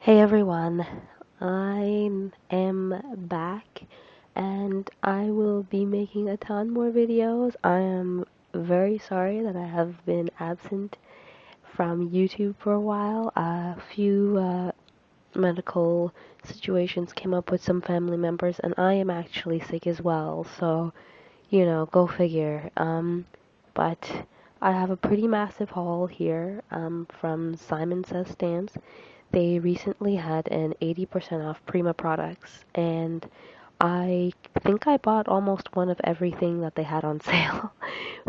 Hey everyone, I am back and I will be making a ton more videos. I am very sorry that I have been absent from YouTube for a while. A few medical situations came up with some family members and I am actually sick as well, so go figure. But I have a pretty massive haul here from Simon Says Stamps. They recently had an 80% off Prima products, and I think I bought almost one of everything that they had on sale.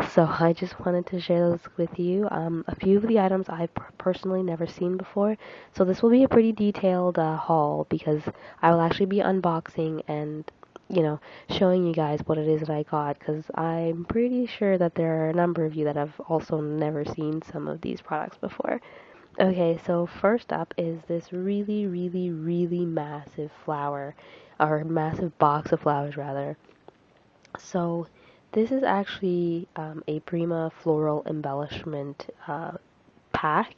So I just wanted to share those with you. A few of the items I've personally never seen before, so this will be a pretty detailed haul because I will actually be unboxing and showing you guys what it is that I got, because I'm pretty sure that there are a number of you that have also never seen some of these products before. Okay, so first up is this really, really, really massive flower, or massive box of flowers rather. So this is actually a Prima floral embellishment pack.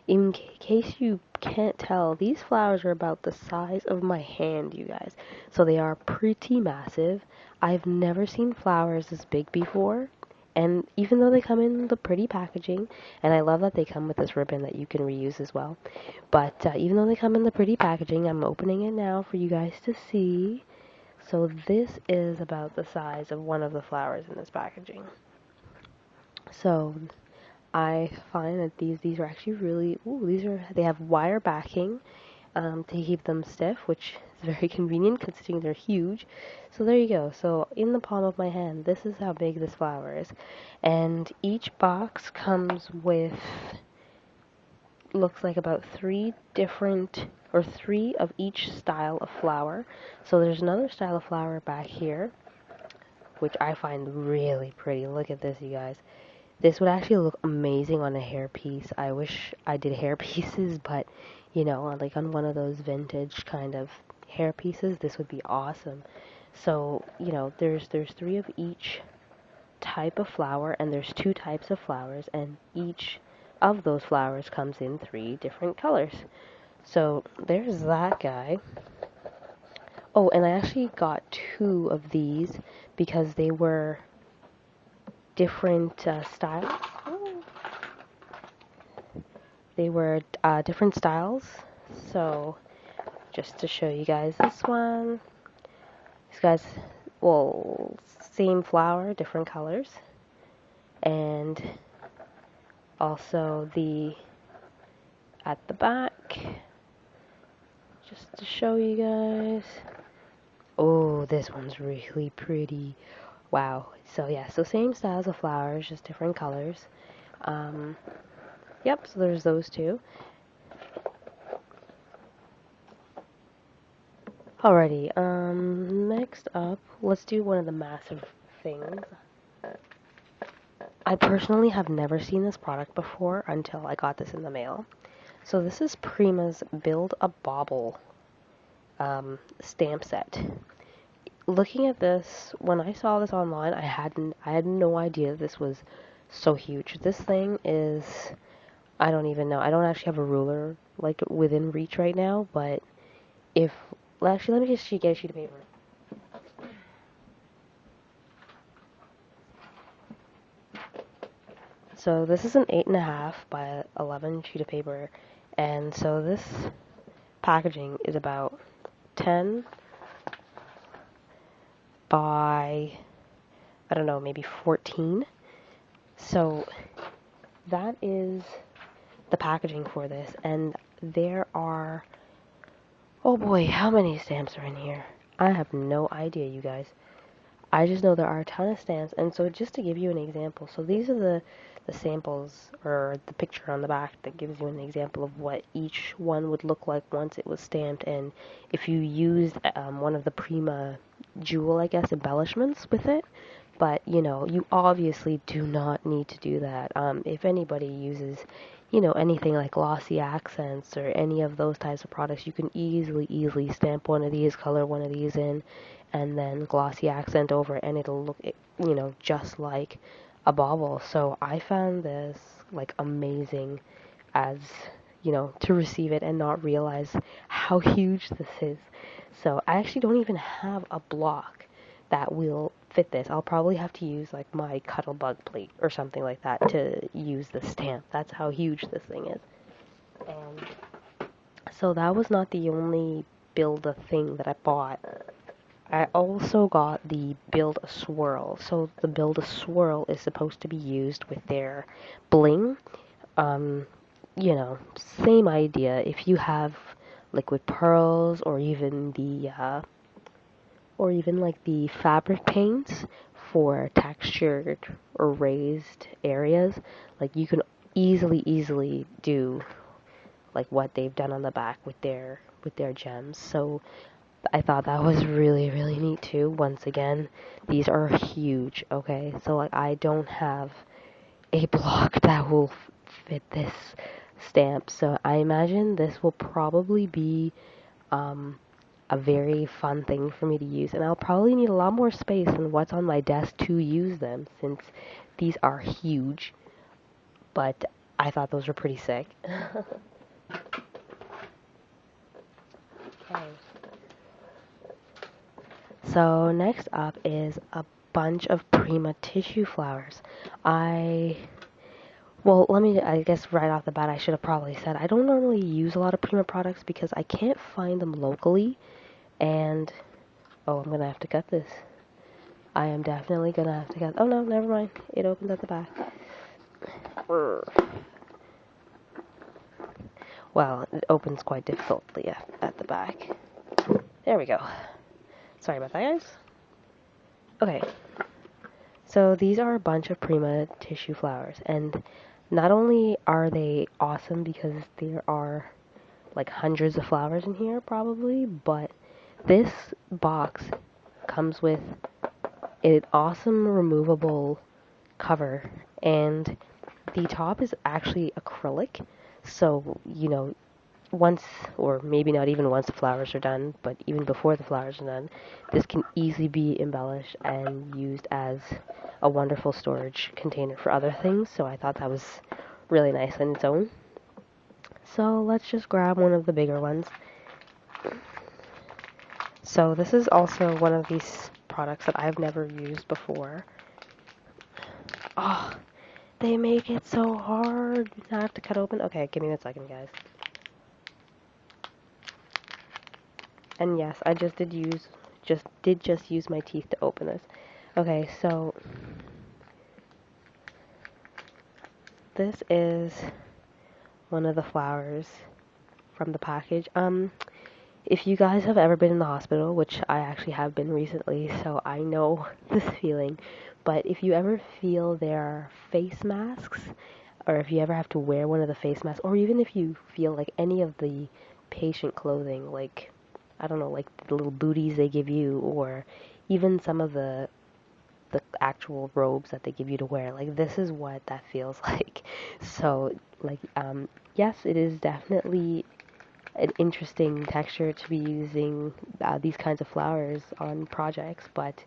In case you can't tell, these flowers are about the size of my hand, you guys. So they are pretty massive. I've never seen flowers this big before. And even though they come in the pretty packaging, and I love that they come with this ribbon that you can reuse as well, but even though they come in the pretty packaging, I'm opening it now for you guys to see. So this is about the size of one of the flowers in this packaging. So I find that these are actually really, they have wire backing to keep them stiff, which is very convenient considering they're huge. So there you go. So in the palm of my hand, this is how big this flower is. And each box comes with, looks like about three of each style of flower. So there's another style of flower back here, which I find really pretty. Look at this, you guys. This would actually look amazing on a hairpiece. I wish I did hair pieces, but like on one of those vintage kind of hair pieces, this would be awesome. So, there's three of each type of flower, and there's two types of flowers, and each of those flowers comes in three different colors. So there's that guy. Oh, and I actually got two of these because they were different styles. They were different styles. So just to show you guys this one. These guys, well, same flower, different colors. And also at the back, just to show you guys. Oh, this one's really pretty. Wow. So yeah, so same styles of flowers, just different colors. Yep, so there's those two. Alrighty, next up, let's do one of the massive things. I personally have never seen this product before until I got this in the mail. So this is Prima's Build a Bauble stamp set. Looking at this, when I saw this online, I had no idea this was so huge. This thing is, I don't even know. I don't actually have a ruler like within reach right now, but if, well, actually, let me just get a sheet of paper. So this is an 8.5 by 11 sheet of paper, and so this packaging is about 10 by, I don't know, maybe 14. So that is the packaging for this, and there are, oh boy, how many stamps are in here? I have no idea, you guys. I just know there are a ton of stamps, and so just to give you an example, so these are the samples, or the picture on the back that gives you an example of what each one would look like once it was stamped, and if you used one of the Prima jewel, I guess, embellishments with it, but, you obviously do not need to do that. If anybody uses, anything like glossy accents or any of those types of products, you can easily stamp one of these, color one of these in, and then glossy accent over it, and it'll look, just like a bauble. So I found this, like, amazing as, you know, to receive it and not realize how huge this is. So I actually don't even have a block that will fit this. I'll probably have to use like my Cuttlebug plate or something like that to use the stamp. That's how huge this thing is. And so that was not the only Build-A-Thing that I bought. I also got the Build-A-Swirl. So the Build-A-Swirl is supposed to be used with their bling. You know, same idea. If you have liquid pearls or even like the fabric paints for textured or raised areas, like you can easily do like what they've done on the back with their gems. So I thought that was really neat too. Once again, these are huge, okay? So like I don't have a block that will fit this stamp. So I imagine this will probably be a very fun thing for me to use, and I'll probably need a lot more space than what's on my desk to use them, since these are huge. But I thought those were pretty sick. Okay. So next up is a bunch of Prima tissue flowers. Well, I guess right off the bat, I should have probably said I don't normally use a lot of Prima products because I can't find them locally, and, oh, I'm gonna have to cut this. I am definitely gonna have to cut, oh no, never mind, it opens at the back. Well, it opens quite difficultly at the back. There we go. Sorry about that, guys. Okay, so these are a bunch of Prima tissue flowers, and not only are they awesome because there are like hundreds of flowers in here probably, but this box comes with an awesome removable cover, and the top is actually acrylic, so you know, once, or maybe not even once the flowers are done, but even before the flowers are done, this can easily be embellished and used as a wonderful storage container for other things. So I thought that was really nice on its own. So let's just grab one of the bigger ones. So this is also one of these products that I've never used before. Oh, they make it so hard. I have to cut open. Okay, give me a second, guys. And yes, I just use my teeth to open this. Okay, so this is one of the flowers from the package. If you guys have ever been in the hospital, which I actually have been recently, so I know this feeling, but if you ever feel their face masks, or if you ever have to wear one of the face masks, or even if you feel like any of the patient clothing, like, I don't know, like the little booties they give you, or even some of the actual robes that they give you to wear, like, this is what that feels like. So, like, yes, it is definitely an interesting texture to be using these kinds of flowers on projects, but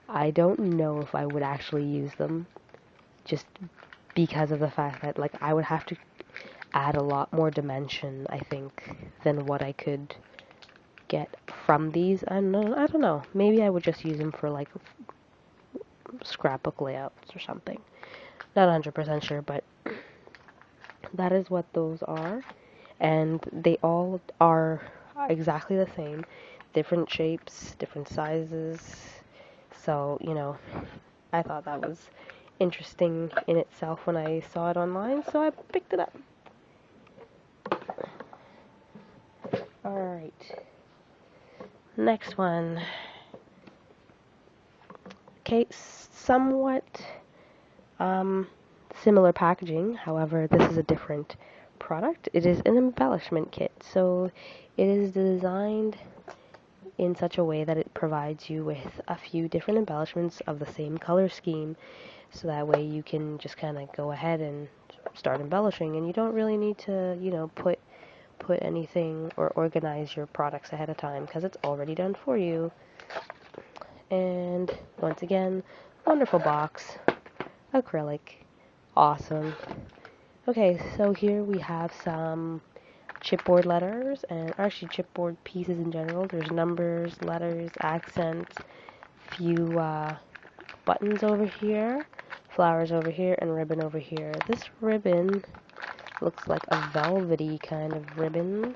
I don't know if I would actually use them, just because of the fact that, like, I would have to add a lot more dimension, I think, than what I could get from these. I don't know. Maybe I would just use them for, like, scrapbook layouts or something. Not 100% sure, but that is what those are. And they all are exactly the same. Different shapes, different sizes. So, you know, I thought that was interesting in itself when I saw it online, so I picked it up. Alright. Next one. Okay, somewhat similar packaging, however, this is a different product. It is an embellishment kit, so it is designed in such a way that it provides you with a few different embellishments of the same color scheme, so that way you can just kind of go ahead and start embellishing, and you don't really need to, you know, put anything or organize your products ahead of time, because it's already done for you. And once again, wonderful box, acrylic, awesome. Okay, so here we have some chipboard letters, and actually chipboard pieces in general. There's numbers, letters, accents, few buttons over here, flowers over here, and ribbon over here. This ribbon looks like a velvety kind of ribbon.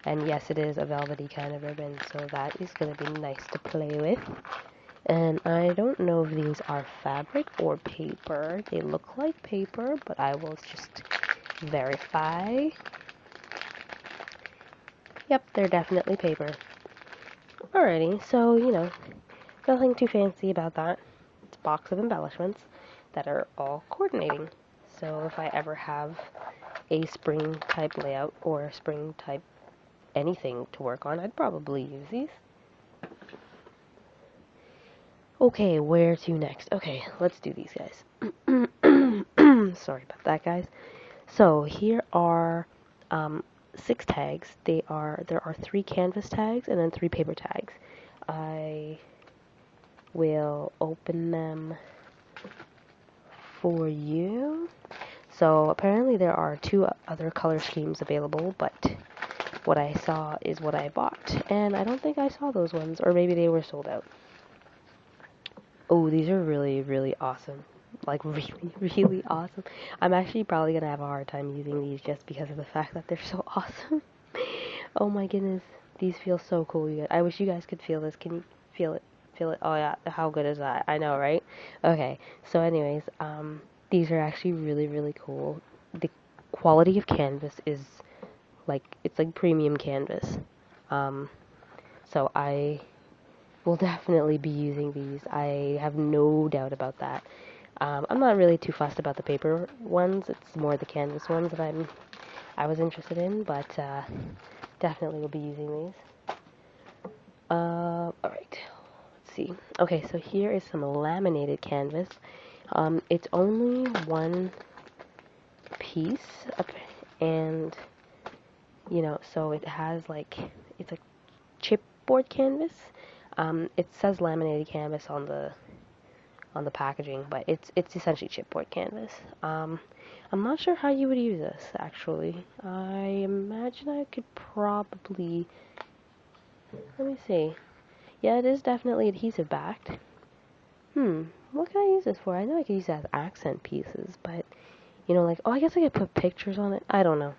And yes, it is a velvety kind of ribbon, so that is going to be nice to play with. And I don't know if these are fabric or paper. They look like paper, but I will just verify. Yep, they're definitely paper. Alrighty, so, you know, nothing too fancy about that. It's a box of embellishments that are all coordinating. So if I ever have a spring type layout or a spring type anything to work on, I'd probably use these. Okay, where to next? Okay, let's do these guys. Sorry about that, guys. So here are 6 tags. There are 3 canvas tags and then 3 paper tags. I will open them for you. So apparently there are 2 other color schemes available, but what I saw is what I bought, and I don't think I saw those ones, or maybe they were sold out. Oh, these are really, really awesome. Like, really, really awesome. I'm actually probably gonna have a hard time using these just because of the fact that they're so awesome. Oh my goodness, these feel so cool, you guys. I wish you guys could feel this. Can you feel it? Feel it? Oh yeah, how good is that? I know, right? Okay, so anyways, these are actually really, really cool. The quality of canvas is it's like premium canvas. So I will definitely be using these. I have no doubt about that. I'm not really too fussed about the paper ones. It's more the canvas ones that I was interested in, but definitely will be using these. Alright, let's see. Okay, so here is some laminated canvas. It's only one piece, and you know, so it has it's a chipboard canvas. It says laminated canvas on the packaging, but it's essentially chipboard canvas. I'm not sure how you would use this, actually. I imagine I could probably, let me see. Yeah, it is definitely adhesive backed. What can I use this for? I know I could use it as accent pieces, but, you know, oh, I guess I could put pictures on it. I don't know.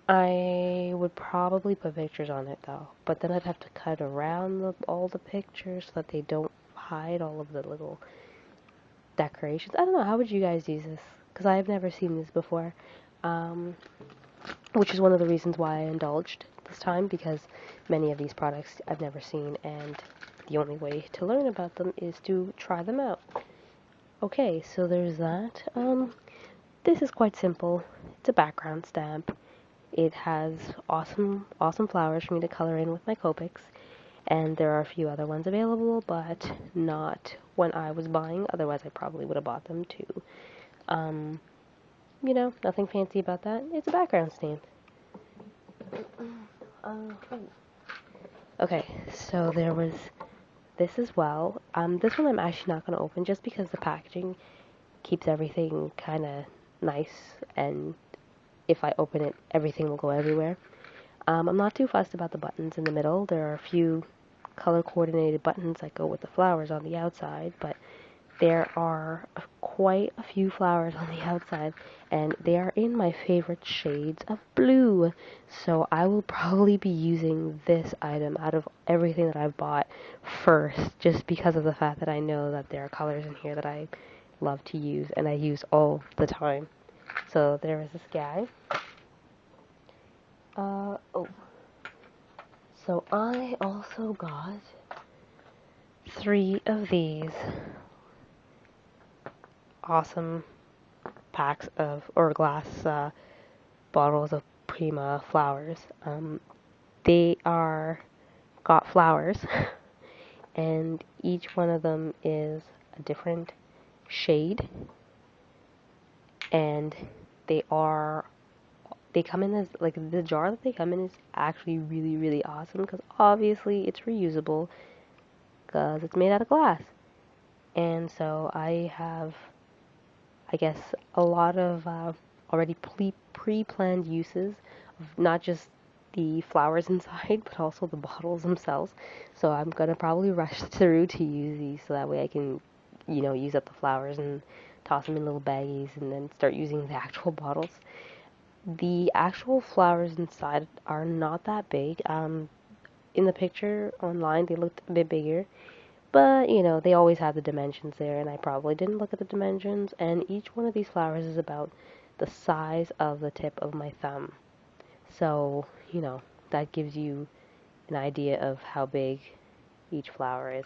I would probably put pictures on it, though, but then I'd have to cut around all the pictures so that they don't hide all of the little decorations. I don't know, how would you guys use this? Because I've never seen this before, which is one of the reasons why I indulged this time, because many of these products I've never seen, and the only way to learn about them is to try them out. Okay, so there's that. This is quite simple. It's a background stamp. It has awesome flowers for me to color in with my Copics, and there are a few other ones available, but not when I was buying. Otherwise, I probably would have bought them too. You know, nothing fancy about that. It's a background stamp. Okay, so there was this as well. This one I'm actually not going to open just because the packaging keeps everything kind of nice, and if I open it, everything will go everywhere. I'm not too fussed about the buttons in the middle. There are a few color-coordinated buttons that go with the flowers on the outside, but there are quite a few flowers on the outside, and they are in my favorite shades of blue. So I will probably be using this item out of everything that I've bought first, just because of the fact that I know that there are colors in here that I love to use, and I use all the time. So there is this guy. Oh. So I also got 3 of these awesome packs of, or glass bottles of Prima flowers. They got flowers, and each one of them is a different shade, and they come in as, the jar that they come in is actually really, really awesome, because obviously it's reusable, because it's made out of glass. And so I I guess, a lot of already pre-planned uses of not just the flowers inside, but also the bottles themselves. So I'm gonna probably rush through to use these so that way I can, use up the flowers and toss them in little baggies and then start using the actual bottles. The actual flowers inside are not that big. In the picture online, they looked a bit bigger. But, they always have the dimensions there, and I probably didn't look at the dimensions, and each one of these flowers is about the size of the tip of my thumb. So, that gives you an idea of how big each flower is.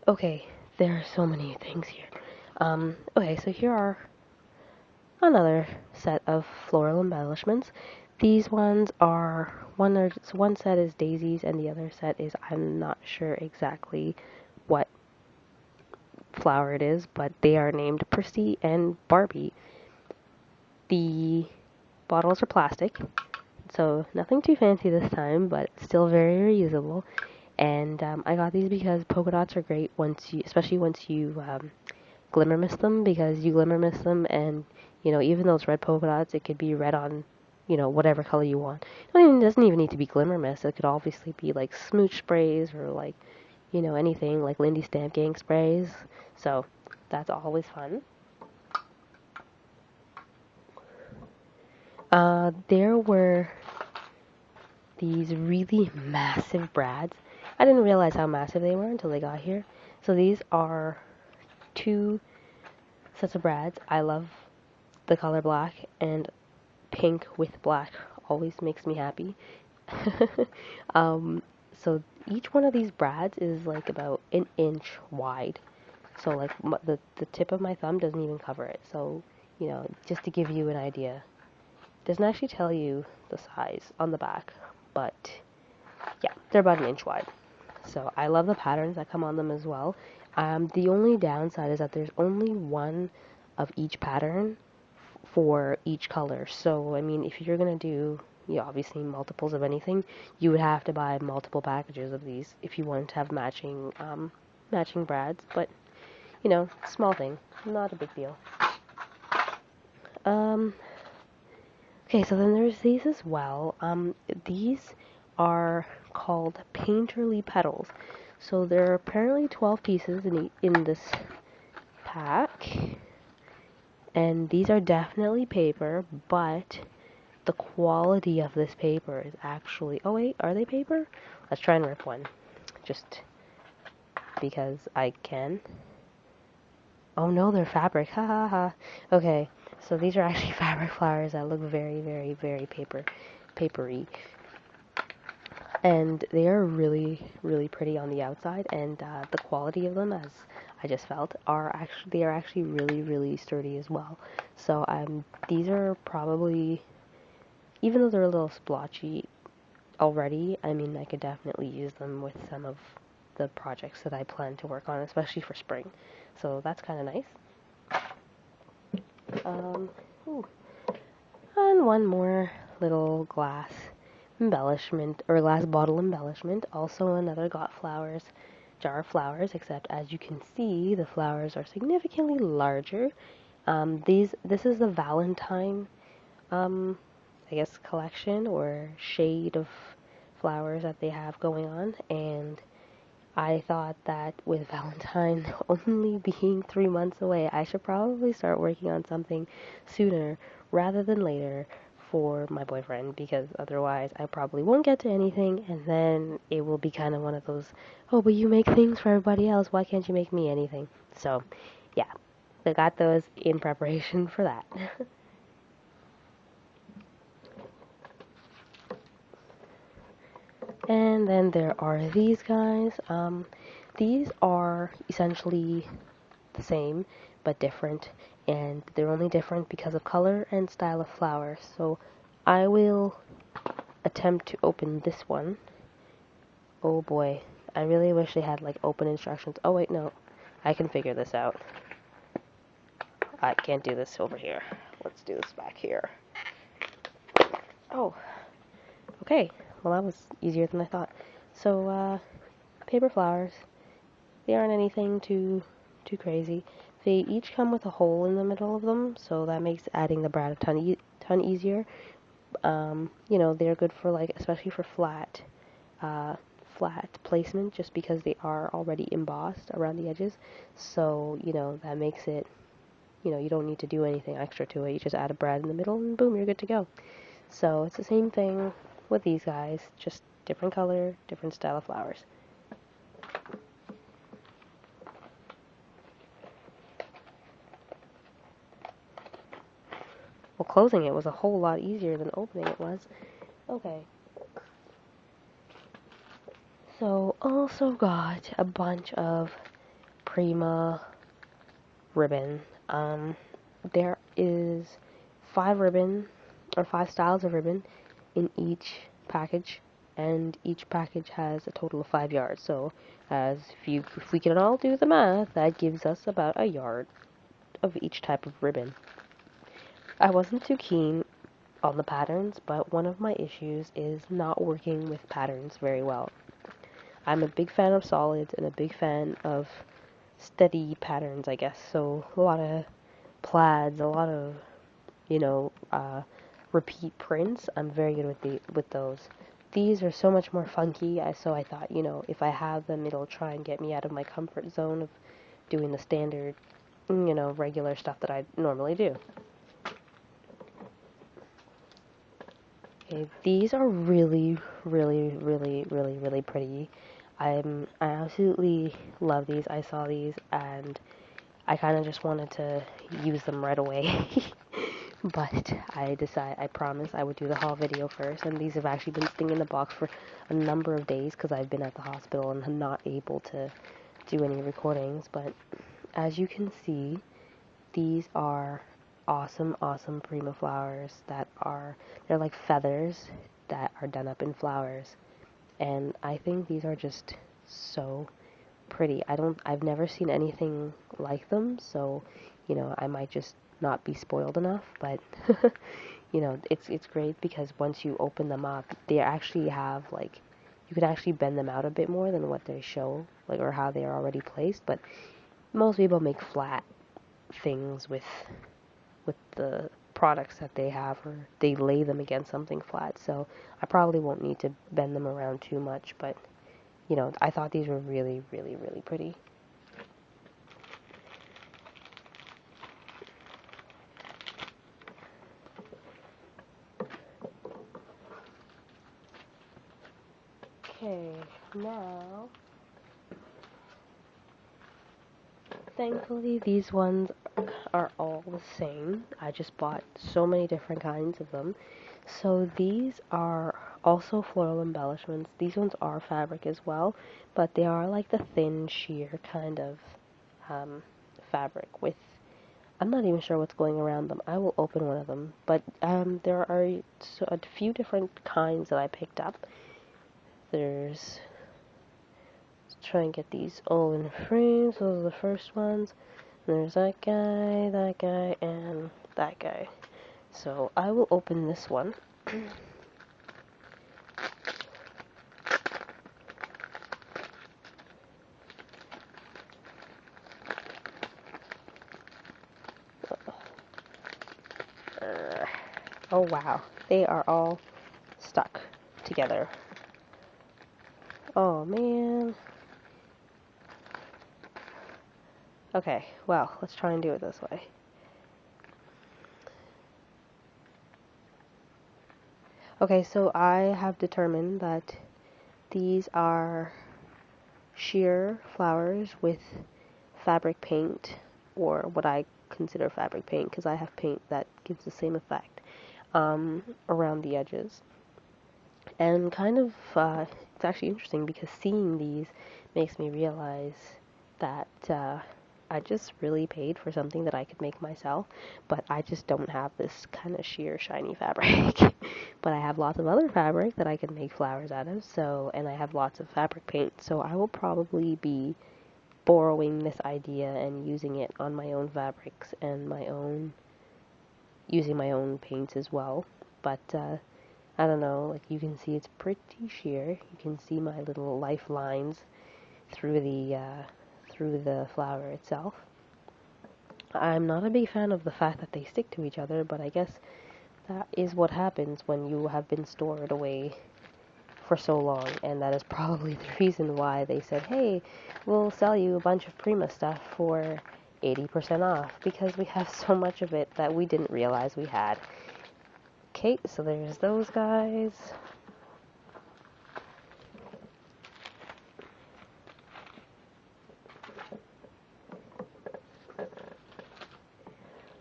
Okay, there are so many things here. Okay, so here are another set of floral embellishments. These ones are one set is daisies and the other set is, I'm not sure exactly what flower it is, but they are named Prissy and Barbie. The bottles are plastic, so nothing too fancy this time, but still very reusable. And I got these because polka dots are great especially once you glimmer mist them, because you glimmer mist them, and even those red polka dots, it could be red on whatever color you want. It doesn't even need to be glimmer mist. It could obviously be like smooch sprays or like anything like Lindy Stamp Gang sprays. So that's always fun. There were these really massive brads. I didn't realize how massive they were until they got here. So these are 2 sets of brads. I love the color black, and pink with black always makes me happy. So each one of these brads is like about an inch wide. So like the tip of my thumb doesn't even cover it. So, just to give you an idea. It doesn't actually tell you the size on the back, but yeah, they're about an inch wide. So I love the patterns that come on them as well. The only downside is that there's only one of each pattern for each color. So, I mean, if you're going to do, obviously multiples of anything, you would have to buy multiple packages of these if you wanted to have matching brads. But, small thing, not a big deal. Okay, so then there's these as well. These are called painterly petals. So there are apparently 12 pieces in this pack. And these are definitely paper, but the quality of this paper is actually... Oh wait, are they paper? Let's try and rip one. Just because I can. Oh no, they're fabric. Ha ha ha. Okay, so these are actually fabric flowers that look very, very, very papery. And they are really, really pretty on the outside, and the quality of them, as I just felt, they are actually really, really sturdy as well. So these are probably, even though they're a little splotchy already, I mean, I could definitely use them with some of the projects that I plan to work on, especially for spring. So that's kind of nice. And one more little glass embellishment, or glass bottle embellishment. Also another jar of flowers, except as you can see, the flowers are significantly larger. This is the Valentine, I guess, collection or shade of flowers that they have going on, and I thought that with Valentine only being 3 months away, I should probably start working on something sooner rather than later for my boyfriend, because otherwise I probably won't get to anything, and then it will be kind of one of those, oh, but you make things for everybody else, why can't you make me anything? So, yeah, I got those in preparation for that. And then there are these guys. These are essentially the same but different, and they're only different because of color and style of flowers. So I will attempt to open this one. Oh boy, I really wish they had like open instructions. Oh wait, no, I can figure this out. I can't do this over here. Let's do this back here. Oh, okay. Well, that was easier than I thought. So, paper flowers. They aren't anything too crazy. They each come with a hole in the middle of them, so that makes adding the brad a ton easier. You know, they're good for like, especially for uh, flat placement, just because they are already embossed around the edges. So, you know, that makes it, you know, you don't need to do anything extra to it. You just add a brad in the middle and boom, you're good to go. So it's the same thing with these guys, just different color, different style of flowers. Well, closing it was a whole lot easier than opening it was. Okay. So, also got a bunch of Prima ribbon. There is 5 styles of ribbon in each package, and each package has a total of 5 yards. So, if we can all do the math, that gives us about a yard of each type of ribbon. I wasn't too keen on the patterns, but one of my issues is not working with patterns very well. I'm a big fan of solids and a big fan of steady patterns, I guess. So a lot of plaids, a lot of, you know, repeat prints. I'm very good with those. These are so much more funky, so I thought, you know, if I have them, it'll try and get me out of my comfort zone of doing the standard, you know, regular stuff that I normally do. Okay, these are really, really, really, really, really pretty. I absolutely love these. I saw these and I kind of just wanted to use them right away. But I promised I would do the haul video first, and these have actually been sitting in the box for a number of days because I've been at the hospital and I'm not able to do any recordings. But as you can see, these are awesome, awesome Prima flowers they're like feathers that are done up in flowers. And I think these are just so pretty. I've never seen anything like them, so, you know, I might just not be spoiled enough, but, you know, it's great because once you open them up, they actually have, like, you can actually bend them out a bit more than what they show, like, or how they are already placed, but most people make flat things with the products that they have, or they lay them against something flat, so I probably won't need to bend them around too much, but, you know, I thought these were really, really, really pretty. Okay, now, thankfully these ones are all the same. I just bought so many different kinds of them. So these are also floral embellishments. These ones are fabric as well, but they are like the thin sheer kind of fabric with, I'm not even sure what's going around them. I will open one of them, but there are a few different kinds that I picked up. Let's try and get these all in frames. Those are the first ones. There's that guy, and that guy. So I will open this one. Oh wow, they are all stuck together. Oh man. Okay, well, let's try and do it this way. Okay, so I have determined that these are sheer flowers with fabric paint, or what I consider fabric paint, because I have paint that gives the same effect around the edges. And kind of, it's actually interesting because seeing these makes me realize that I just really paid for something that I could make myself, but I just don't have this kind of sheer shiny fabric. But I have lots of other fabric that I can make flowers out of, and I have lots of fabric paint, so I will probably be borrowing this idea and using it on my own fabrics and using my own paints as well. But I don't know, like you can see it's pretty sheer. You can see my little lifelines through through the flower itself. I'm not a big fan of the fact that they stick to each other, but I guess that is what happens when you have been stored away for so long, and that is probably the reason why they said, hey, we'll sell you a bunch of Prima stuff for 80% off, because we have so much of it that we didn't realize we had. Okay, so there's those guys.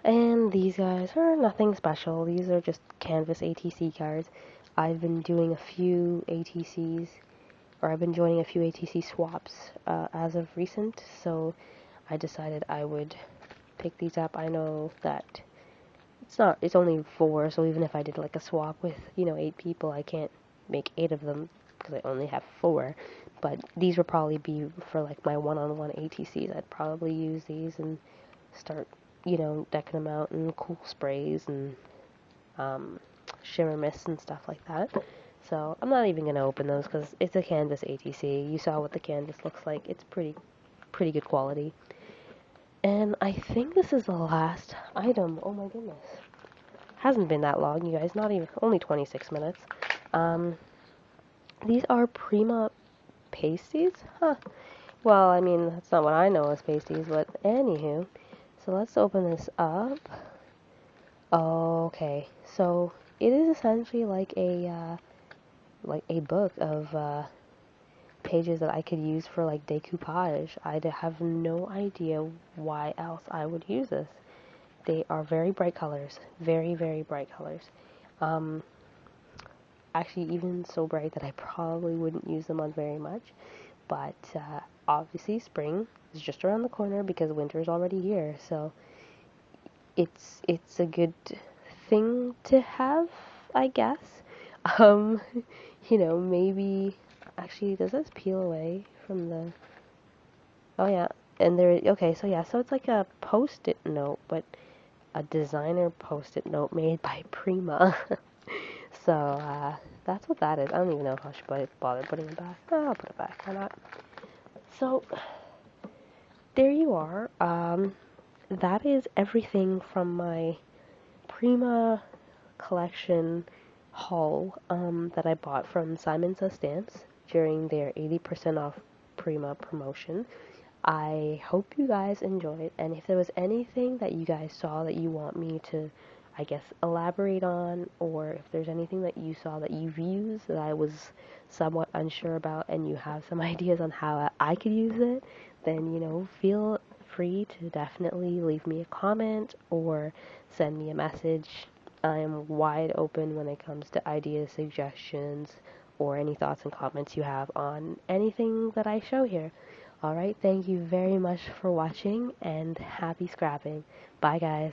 And these guys are nothing special. These are just canvas ATC cards. I've been doing a few ATCs, or I've been joining a few ATC swaps as of recent, so I decided I would pick these up. I know that it's only 4, so even if I did like a swap with, 8 people, I can't make 8 of them because I only have 4. But these would probably be for like my one-on-one ATCs. I'd probably use these and start, decking them out in cool sprays and shimmer mists and stuff like that. So I'm not even going to open those because it's a canvas ATC. You saw what the canvas looks like. It's pretty good quality. And I think this is the last item. Oh my goodness. Hasn't been that long, you guys. Not even, only 26 minutes. These are Prima pasties? Huh. Well, I mean, that's not what I know as pasties, but anywho. So let's open this up. Okay, so it is essentially like a book of pages that I could use for like decoupage. I have no idea why else I would use this. They are very bright colors, very, very bright colors. Actually, even so bright that I probably wouldn't use them on very much. But obviously, spring is just around the corner because winter is already here. So it's a good thing to have, I guess. Um, maybe actually, does this peel away from the? Oh yeah, and there. Okay, so yeah, so it's like a post-it note, but a designer post-it note made by Prima. So that's what that is. I don't even know if I should bother putting it back. Oh, I'll put it back. Why not? So there you are. That is everything from my Prima collection haul that I bought from Simon Says Dance during their 80% off Prima promotion. I hope you guys enjoyed, and if there was anything that you guys saw that you want me to, I guess, elaborate on, or if there's anything that you saw that you've used that I was somewhat unsure about and you have some ideas on how I could use it, then, feel free to definitely leave me a comment or send me a message. I am wide open when it comes to ideas, suggestions, or any thoughts and comments you have on anything that I show here. Alright, thank you very much for watching, and happy scrapping. Bye, guys.